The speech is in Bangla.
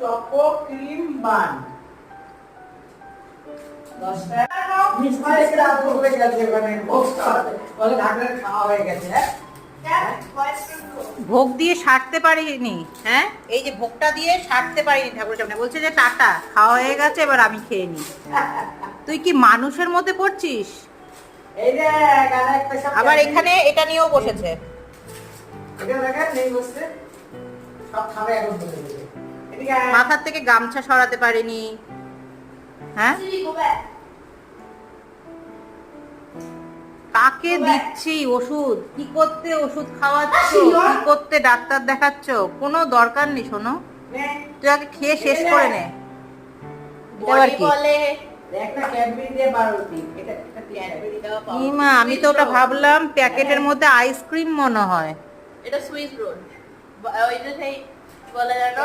চকো ক্রিম বান 10 টাকা মিষ্টি থেকে রাত হয়ে গেছে ওখানে বলে ঢাকনা খাওয়া হয়ে গেছে। হ্যাঁ ভোগ দিয়ে সারতে পারিনি। হ্যাঁ এই যে ভোগটা দিয়ে সারতে পারিনি ঠাকুরের সামনে, বলছে যে টাটা খাওয়া হয়ে গেছে এবার আমি খেয়ে নি। তুই কি মানুষের মধ্যে পড়ছিস? এই যে গানা একটা সব আবার এখানে এটা নিয়েও বসেছে। এটা দেখা নেই বসতে সব খাবে এখন বলে দিবে। এদিকে মাথার থেকে গামছা সরাতে পারিনি। হ্যাঁ কাকে দিচ্ছি ওষুধ? কি করতে ওষুধ খাওয়াচ্ছ? কি করতে ডাক্তার দেখাচ্ছ? কোনো দরকার নেই শোনো, তুই আগে খেয়ে শেষ করে নে। এবার কি একটা ক্যাডবেরি দিয়ে বারোটি এটা ক্যাডবেরি দেওয়া পাও। ইমা, আমি তো ওটা ভাবলাম প্যাকেটের মধ্যে আইসক্রিম মনে হয়। এটা সুইস রোল ওই যে সেই বলে জানো